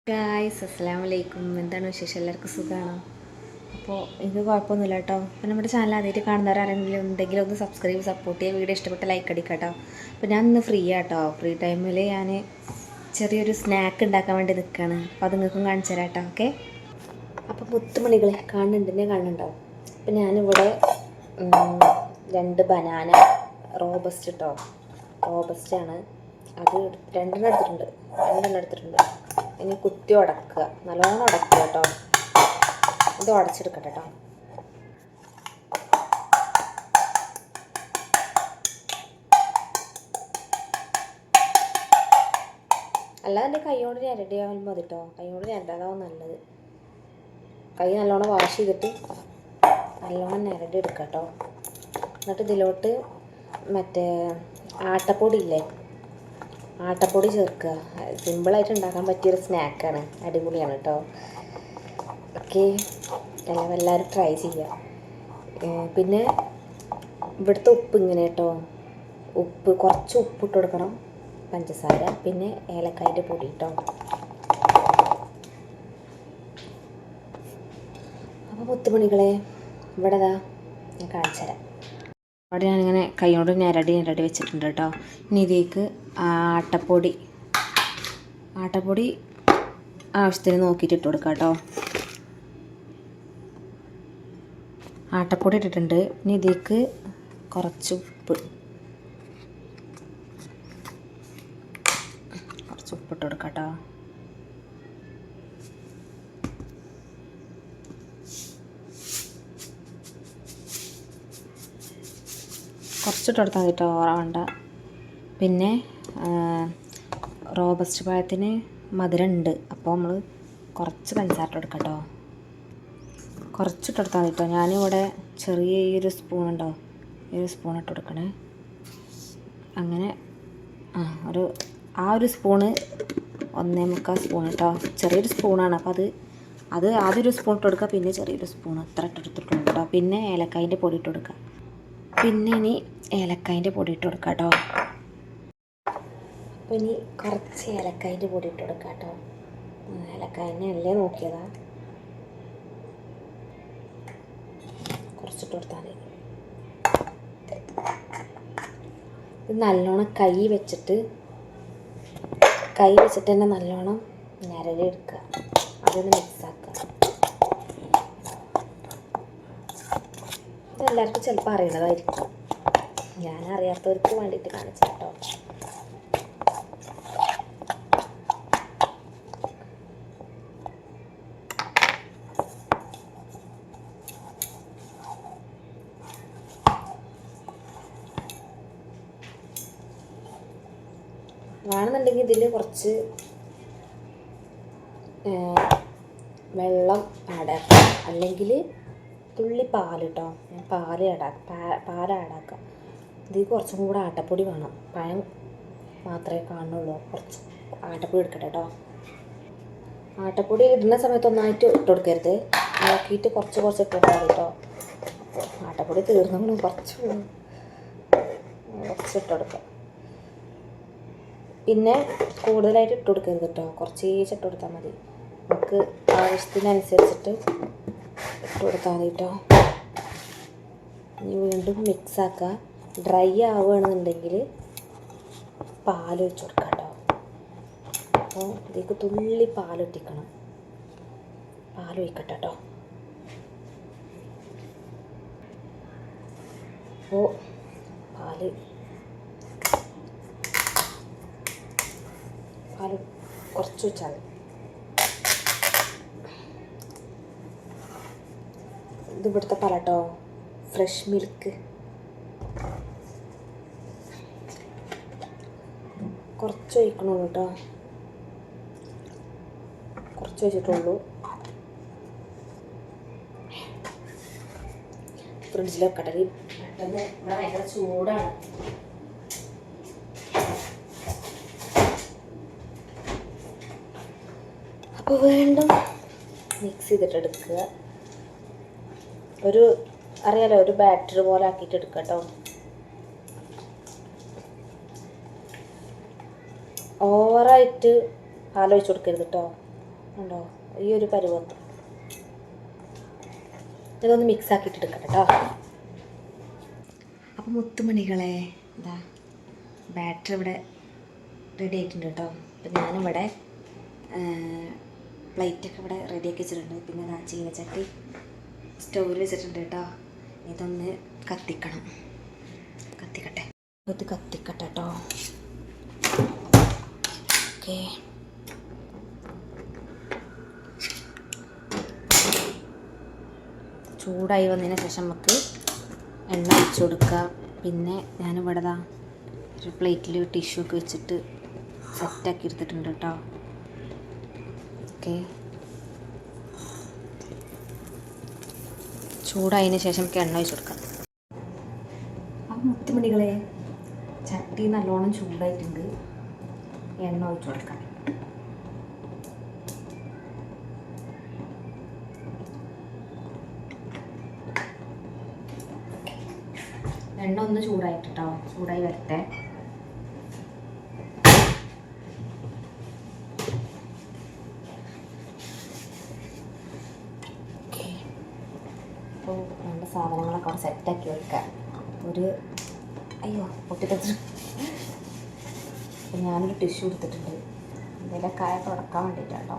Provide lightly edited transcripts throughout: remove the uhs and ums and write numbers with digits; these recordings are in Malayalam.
ഗായ്സ് അസ്സലാമു അലൈക്കും. എന്താണ് വിശേഷം? എല്ലാവർക്കും സുഖമാണോ? അപ്പോൾ എനിക്ക് കുഴപ്പമൊന്നുമില്ല കേട്ടോ. അപ്പോൾ നമ്മുടെ ചാനൽ ആദ്യമായിട്ട് കാണുന്നവരാരെങ്കിലും ഉണ്ടെങ്കിൽ ഒന്ന് സബ്സ്ക്രൈബ് സപ്പോർട്ട് ചെയ്യുക. വീഡിയോ ഇഷ്ടപ്പെട്ട ലൈക്ക് അടിക്കുക കേട്ടോ. അപ്പോൾ ഞാൻ ഇന്ന് ഫ്രീ ആട്ടോ. ഫ്രീ ടൈമിൽ ഞാൻ ചെറിയൊരു സ്നാക്ക് ഉണ്ടാക്കാൻ വേണ്ടി നിൽക്കുകയാണ്. അപ്പോൾ അത് നിങ്ങൾക്കും കാണിച്ചു തരാം കേട്ടോ. ഓക്കെ. അപ്പോൾ മുത്തുമണികളെ കാണുന്നുണ്ടാവും. അപ്പോൾ ഞാനിവിടെ 2 ബനാന റോബസ്റ്റ് കേട്ടോ. റോബസ്റ്റാണ്. അത് 2 എടുത്തിട്ടുണ്ട്. ഇനി കുത്തി ഉടക്കുക, നല്ലോണം ഉടക്കുക കേട്ടോ. ഇത് ഉടച്ചെടുക്കട്ടെ കേട്ടോ. അല്ലാതെ എൻ്റെ കൈയോട് ഞരടിയാവാൻ മതി കേട്ടോ. കൈയോട് ഞരടാതാവും നല്ലത്. കൈ നല്ലോണം വാഷ് ചെയ്തിട്ട് നല്ലോണം ഞരടി എടുക്കുക കേട്ടോ. എന്നിട്ട് ഇതിലോട്ട് മറ്റേ ആട്ടപ്പൊടി ഇല്ലേ, ആട്ടപ്പൊടി ചേർക്കുക. സിമ്പിളായിട്ട് ഉണ്ടാക്കാൻ പറ്റിയൊരു സ്നാക്കാണ്, അടിപൊളിയാണ് കേട്ടോ. ഓക്കെ, എല്ലാവരും ട്രൈ ചെയ്യുക. പിന്നെ ഇവിടുത്തെ ഉപ്പ് ഇങ്ങനെ കേട്ടോ. കുറച്ച് ഉപ്പ് ഇട്ട് കൊടുക്കണം, പഞ്ചസാര, പിന്നെ ഏലക്കായൻ്റെ പൊടി കേട്ടോ. അപ്പോൾ മുത്തുമണികളെ ഇവിടെ ഞാൻ കാണിച്ചു തരാം. അവിടെ ഞാനിങ്ങനെ കൈയോട് ഞരടി വെച്ചിട്ടുണ്ട് കേട്ടോ. ഇനി ഇതിലേക്ക് ആട്ടപ്പൊടി ആവശ്യത്തിന് നോക്കിയിട്ട് ഇട്ട് കൊടുക്കാം കേട്ടോ. ആട്ടപ്പൊടി ഇട്ടിട്ടുണ്ട്. ഇനി ഇതിലേക്ക് കുറച്ച് ഉപ്പിട്ട് കൊടുക്കാം കേട്ടോ. കുറച്ചിട്ട് കൊടുത്താൽ മതി കേട്ടോ, ഓറ. പിന്നെ റോബസ്റ്റ് പഴത്തിന് മധുരം ഉണ്ട്, അപ്പോൾ നമ്മൾ കുറച്ച് പഞ്ചസാര കൊടുക്കാം കേട്ടോ. കുറച്ചിട്ട് കൊടുത്താൽ മതി കേട്ടോ. ഞാനിവിടെ ചെറിയ ഈ ഒരു സ്പൂൺ സ്പൂൺ ഇട്ട് കൊടുക്കണേ. അങ്ങനെ ഒരു സ്പൂണ് 1.25 സ്പൂൺ കേട്ടോ. ചെറിയൊരു സ്പൂണാണ്, അപ്പോൾ അത് ആദ്യം ഒരു സ്പൂൺ ഇട്ട് കൊടുക്കുക, പിന്നെ ചെറിയൊരു സ്പൂൺ അത്ര ഇട്ടെടുത്തിട്ട് കേട്ടോ. പിന്നെ ഏലക്കായൻ്റെ പൊടി ഇട്ട് കൊടുക്കുക. പിന്നെ ഇനി ഏലക്കായൻ്റെ പൊടി ഇട്ട് കൊടുക്കാം കേട്ടോ. അപ്പോൾ ഇനി കുറച്ച് ഏലക്കായൻ്റെ പൊടി ഇട്ട് കൊടുക്കാം കേട്ടോ. ഏലക്കായനെ അല്ലേ നോക്കിയതാ, കുറച്ചിട്ട് കൊടുത്താൽ മതി. ഇത് നല്ലോണം കൈ വെച്ചിട്ട് തന്നെ നല്ലോണം ഞരടി എടുക്കുക. അതൊന്ന് മിക്സാക്കുക. ഇതെല്ലാവർക്കും ചിലപ്പോൾ അറിയണതായിരിക്കും, ഞാൻ അറിയാത്തവർക്ക് വേണ്ടിയിട്ട് കാണിച്ചു കേട്ടോ. വേണമെന്നുണ്ടെങ്കിൽ ഇതിൽ കുറച്ച് വെള്ളം ആഡാക്കാം, അല്ലെങ്കിൽ തുള്ളി പാൽ കേട്ടോ. ഞാൻ പാൽ ആഡാക്കാം. ഇതിൽ കുറച്ചും കൂടെ ആട്ടപ്പൊടി വേണം. പഴം മാത്രമേ കാണുള്ളൂ. കുറച്ച് ആട്ടപ്പൊടി എടുക്കട്ടെ കേട്ടോ. ആട്ടപ്പൊടി ഇടുന്ന സമയത്ത് ഒന്നായിട്ട് ഇട്ട് കൊടുക്കരുത്, നോക്കിയിട്ട് കുറച്ച് ഇട്ട് കൊടുക്കാം കേട്ടോ. ആട്ടപ്പൊടി തീർന്നു, കുറച്ച് ഇട്ട് കൊടുക്കാം. പിന്നെ കൂടുതലായിട്ട് ഇട്ട് കൊടുക്കരുത് കേട്ടോ, കുറച്ച് ഇട്ട് കൊടുത്താൽ മതി. നമുക്ക് ആവശ്യത്തിനനുസരിച്ചിട്ട് ഇട്ട് കൊടുത്താൽ മതി കേട്ടോ. ഇനി വീണ്ടും മിക്സാക്കുക. ഡ്രൈ ആവുകയാണെന്നുണ്ടെങ്കിൽ പാൽ ഒഴിച്ച് കൊടുക്കാം കേട്ടോ. അപ്പോൾ ഇതിലേക്ക് തുള്ളി പാലൊട്ടിക്കണം. പാലൊഴിക്കട്ടെ കേട്ടോ. അപ്പോൾ പാല് കുറച്ച് വെച്ചാൽ മതി. ഇത് ഇവിടുത്തെ പാലാട്ടോ, ഫ്രഷ് മിൽക്ക്. കുറച്ച് ഒഴിക്കണുള്ളൂ കേട്ടോ, കുറച്ച് വെച്ചിട്ടുള്ളൂ. ഫ്രിഡ്ജിൽ വെക്കട്ടെ, പെട്ടെന്ന് ഇവിടെ ഭയങ്കര ചൂടാണ്. അപ്പോൾ വീണ്ടും മിക്സ് ചെയ്തിട്ട് എടുക്കുക. അറിയാലോ, ഒരു ബാറ്റർ പോലെ ആക്കിയിട്ട് എടുക്കുക കേട്ടോ. ഓവറായിട്ട് പാലൊഴിച്ച് കൊടുക്കരുത് കേട്ടോ. ഉണ്ടോ ഈ ഒരു പരുവത്ത് ഇതൊന്ന് മിക്സ് ആക്കിയിട്ട് എടുക്കട്ടെ കേട്ടോ. അപ്പോൾ മുത്തുമണികളെ എന്താ ബാറ്റർ ഇവിടെ റെഡി ആയിട്ടുണ്ട് കേട്ടോ. അപ്പം ഞാനിവിടെ പ്ലേറ്റൊക്കെ ഇവിടെ റെഡിയാക്കി വെച്ചിട്ടുണ്ട്. പിന്നെ ചീനച്ചട്ടി സ്റ്റൗവിൽ വെച്ചിട്ടുണ്ട് കേട്ടോ. ഇതൊന്ന് കത്തിക്കണം. കത്തിക്കട്ടെ, ഇത് കത്തിക്കട്ടെ കേട്ടോ. ഓക്കെ, ചൂടായി വന്നതിന് ശേഷം നമുക്ക് എണ്ണ ഒഴിച്ച് കൊടുക്കുക. പിന്നെ ഞാനിവിടെ ഒരു പ്ലേറ്റിൽ ടിഷ്യൂ ഒക്കെ വെച്ചിട്ട് സെറ്റാക്കി എടുത്തിട്ടുണ്ട് കേട്ടോ. ഓക്കെ, ചൂടായതിന് ശേഷം നമുക്ക് എണ്ണ ഒഴിച്ച് കൊടുക്കാം. അപ്പം മുത്തുമണികളെ ചട്ടി നല്ലോണം ചൂടായിട്ടുണ്ട്. എണ്ണ ഒഴിച്ച് കൊടുക്കാം. എണ്ണ ഒന്ന് ചൂടായിട്ടോ, ചൂടായി വരട്ടെ. അപ്പോൾ വേണ്ട സാധനങ്ങളൊക്കെ അവിടെ സെറ്റാക്കി വെക്കാം. പൊട്ടിത്തെറിച്ച്. അപ്പോൾ ഞാനൊരു ടിഷ്യൂ എടുത്തിട്ടുണ്ട്, എന്തെങ്കിലും കായ തുടക്കാൻ വേണ്ടിയിട്ടാട്ടോ.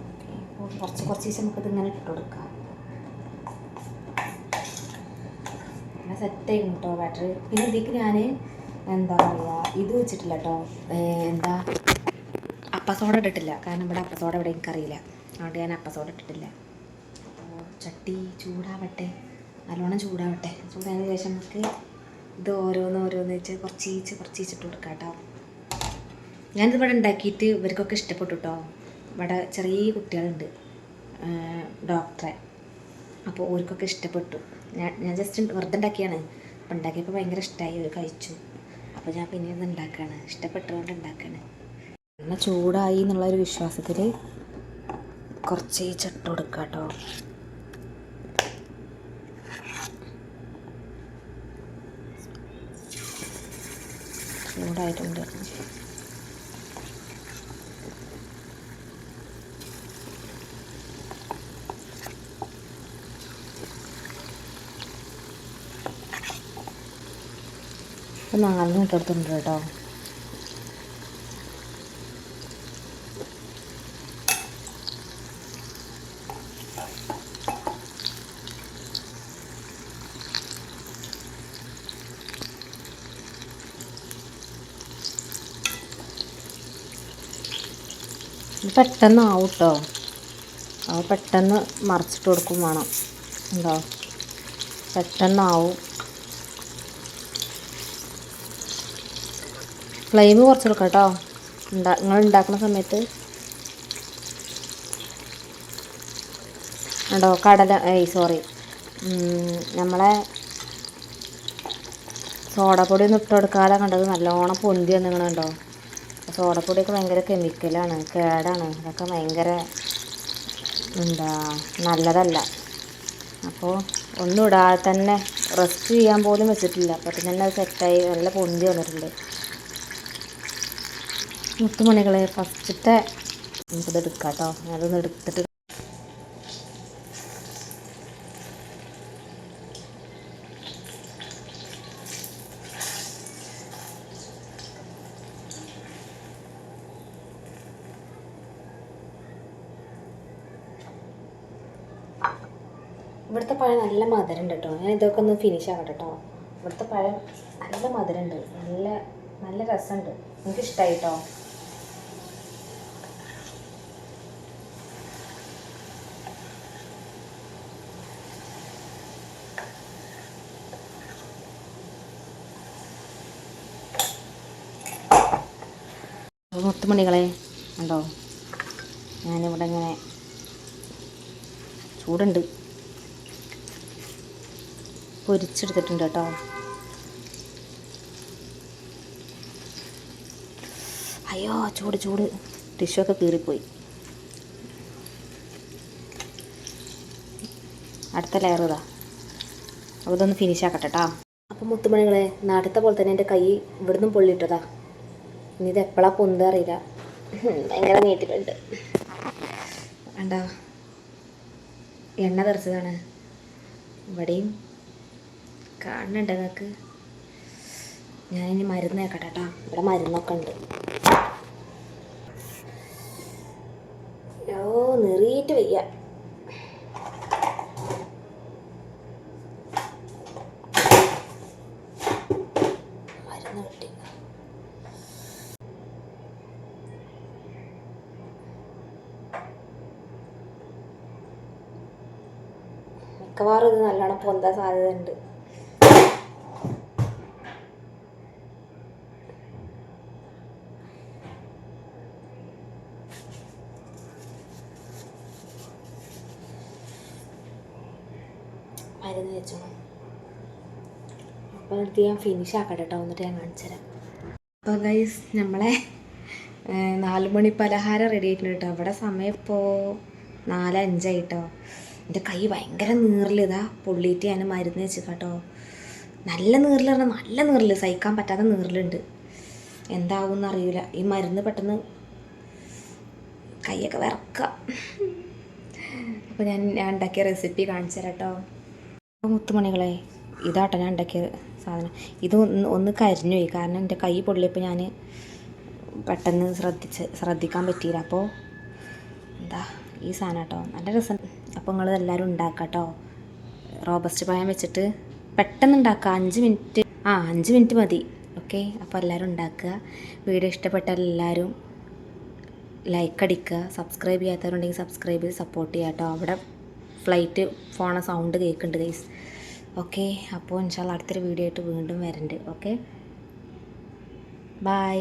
ഓക്കെ, അപ്പോൾ കുറച്ച് ദിവസം നമുക്കിത് ഇങ്ങനെ ഇട്ട് കൊടുക്കാം. അങ്ങനെ സെറ്റായിരുന്നു കേട്ടോ ബാറ്ററി. പിന്നെ ഇതിലേക്ക് ഞാൻ എന്താ പറയുക, ഇത് വെച്ചിട്ടില്ല കേട്ടോ. അപ്പസോഡ ഇട്ടിട്ടില്ല, കാരണം ഇവിടെ അപ്പസോഡ ഇവിടെ എനിക്കറിയില്ല, അതുകൊണ്ട് ഞാൻ അപ്പസോഡ ഇട്ടിട്ടില്ല. അപ്പോൾ ചട്ടി ചൂടാവട്ടെ, നല്ലോണം ചൂടാവട്ടെ. ചൂടായതിനു ശേഷം നമുക്ക് ഇത് ഓരോന്ന് വെച്ച് കുറച്ചിട്ട് കൊടുക്കാം കേട്ടോ. ഞാനിതിവിടെ ഉണ്ടാക്കിയിട്ട് ഇവർക്കൊക്കെ ഇഷ്ടപ്പെട്ടു കേട്ടോ. ഇവിടെ ചെറിയ കുട്ടികളുണ്ട്, ഡോക്ടറെ. അപ്പോൾ ഓർക്കൊക്കെ ഇഷ്ടപ്പെട്ടു. ഞാൻ ജസ്റ്റ് വെറുതെ ഉണ്ടാക്കിയാണ്. അപ്പം ഉണ്ടാക്കിയപ്പോൾ ഭയങ്കര ഇഷ്ടമായി, അവർ കഴിച്ചു. അപ്പോൾ ഞാൻ പിന്നെ ഇത് ഉണ്ടാക്കുകയാണ്, ഇഷ്ടപ്പെട്ടതുകൊണ്ട് ഉണ്ടാക്കുകയാണ്. എണ്ണ ചൂടായി എന്നുള്ളൊരു വിശ്വാസത്തിൽ കുറച്ച് ചട്ട കൊടുക്കുക കേട്ടോ. ചൂടായിട്ടുണ്ട്. ഇപ്പം 4 ഇട്ടെടുത്തിട്ടുണ്ട് കേട്ടോ. പെട്ടെന്ന് ആവും കേട്ടോ. അത് പെട്ടെന്ന് മറിച്ചിട്ട് കൊടുക്കും വേണം. എന്താ പെട്ടെന്നാവും. ഫ്ലെയിം കുറച്ച് കൊടുക്കാം കേട്ടോ. നിങ്ങൾ ഉണ്ടാക്കുന്ന സമയത്ത് ഉണ്ടോ നമ്മളെ സോഡാപ്പൊടി ഒന്നും ഇട്ട് കൊടുക്കാതെ കണ്ടത് നല്ലോണം പൊന്തി വന്നിങ്ങനുണ്ടോ. സോഡാപ്പൊടിയൊക്കെ ഭയങ്കര കെമിക്കലാണ്, കേടാണ്. അതൊക്കെ ഭയങ്കര നല്ലതല്ല. അപ്പോൾ ഒന്നും ഇടാതെ തന്നെ റെസ്റ്റ് ചെയ്യാൻ പോലും വെച്ചിട്ടില്ല. അപ്പോൾ തന്നെ അത് സെറ്റായി നല്ല പൊന്തി വന്നിട്ടുണ്ട്. മുത്തുമണികളെ ഫസ്റ്റത്തെ നമുക്കിത് എടുക്കാം കേട്ടോ. ഞാനതൊന്ന് എടുത്തിട്ട് ഇവിടുത്തെ പഴം നല്ല മധുരമുണ്ട് കേട്ടോ. ഞാൻ ഇതൊക്കെ ഒന്ന് ഫിനിഷ് ആക്കട്ടെ കേട്ടോ. ഇവിടുത്തെ പഴം നല്ല മധുരമുണ്ട്, നല്ല രസമുണ്ട്, എനിക്കിഷ്ടമായി കേട്ടോ. മുത്തുമണികളെ ഉണ്ടോ, ഞാനിവിടെ ഇങ്ങനെ ചൂടുണ്ട് പൊരിച്ചെടുത്തിട്ടുണ്ട് കേട്ടോ. അയ്യോ ചൂട് ടിഷ്യൂ ഒക്കെ കീറിപ്പോയി. അടുത്ത ലെയർ ഇതാ. അപ്പോൾ ഇതൊന്ന് ഫിനിഷ് ആക്കട്ടെ കേട്ടോ. അപ്പം മുത്തുമണികളെ നാട്ടിലത്തെ പോലെ തന്നെ എൻ്റെ കൈ ഇവിടുന്ന് പൊള്ളിയിട്ടതാ. ഇനി ഇത് എപ്പോഴാണ് പൊന്ത അറിയില്ല, ഭയങ്കര നീട്ടിലുണ്ട്. കണ്ടോ, എണ്ണ തെറിച്ചതാണ്. ഇവിടെയും കാണുന്നുണ്ട് നിങ്ങൾക്ക്. ഞാനിനി മരുന്ന് കേൾക്കട്ടെ കേട്ടോ. ഇവിടെ മരുന്നൊക്കെ ഉണ്ട്. നെറിയിട്ട് വയ്യ. മരുന്ന് കിട്ടി. മിക്കവാറും ഇത് നല്ലോണം പൊന്താൻ സാധ്യതയുണ്ട്. മരുന്ന് വെച്ചോ. അപ്പോൾ എന്നിട്ട് ഞാൻ ഫിനിഷ് ആക്കട്ടെ കേട്ടോ. എന്നിട്ട് ഞാൻ കാണിച്ചു തരാം. അപ്പോൾ ഗൈസ്, നമ്മളെ 4 മണി പലഹാരം റെഡി ആയിട്ടുണ്ട് കേട്ടോ. ഇവിടെ സമയം ഇപ്പോൾ 4:05 കേട്ടോ. എൻ്റെ കൈ ഭയങ്കര നീറിലിതാ പൊള്ളിയിട്ട് ഞാൻ മരുന്ന് വെച്ച് കേട്ടോ. നല്ല നീറിൽ പറഞ്ഞാൽ നല്ല നീറിൽ, സഹിക്കാൻ പറ്റാത്ത നീറിലുണ്ട്. എന്താവും എന്നറിയില്ല. ഈ മരുന്ന് പെട്ടെന്ന് കൈയൊക്കെ വിറക്കുക. അപ്പോൾ ഞാൻ ഉണ്ടാക്കിയ റെസിപ്പി കാണിച്ചു തരാം കേട്ടോ. അപ്പോൾ മുത്തുമണികളെ, ഇതാട്ടോ ഞാൻ ഉണ്ടാക്കിയ സാധനം. ഇത് ഒന്ന് കരിഞ്ഞു പോയി. കാരണം എൻ്റെ കൈ പൊള്ളിയപ്പോൾ ഞാൻ പെട്ടെന്ന് ശ്രദ്ധിക്കാൻ പറ്റിയില്ല. അപ്പോൾ എന്താ ഈ സാധനം കേട്ടോ, നല്ല രസം. അപ്പോൾ നിങ്ങൾ എല്ലാവരും ഉണ്ടാക്കുക കേട്ടോ. റോബസ്റ്റ് പഴം വെച്ചിട്ട് പെട്ടെന്ന് ഉണ്ടാക്കുക. 5 മിനിറ്റ് മതി. ഓക്കെ, അപ്പോൾ എല്ലാവരും ഉണ്ടാക്കുക. വീഡിയോ ഇഷ്ടപ്പെട്ട എല്ലാവരും ലൈക്ക് അടിക്കുക. സബ്സ്ക്രൈബ് ചെയ്യാത്തവരുണ്ടെങ്കിൽ സബ്സ്ക്രൈബ് ചെയ്ത് സപ്പോർട്ട് ചെയ്യുക കേട്ടോ. അവിടെ ഫ്ലൈറ്റ് ഫോണ സൗണ്ട് കേൾക്കുന്നുണ്ട് ഗൈസ്. ഓക്കെ, അപ്പോൾ ഇൻഷാല്ലാ അടുത്തൊരു വീഡിയോ ആയിട്ട് വീണ്ടും വരുന്നുണ്ട്. Okay, by.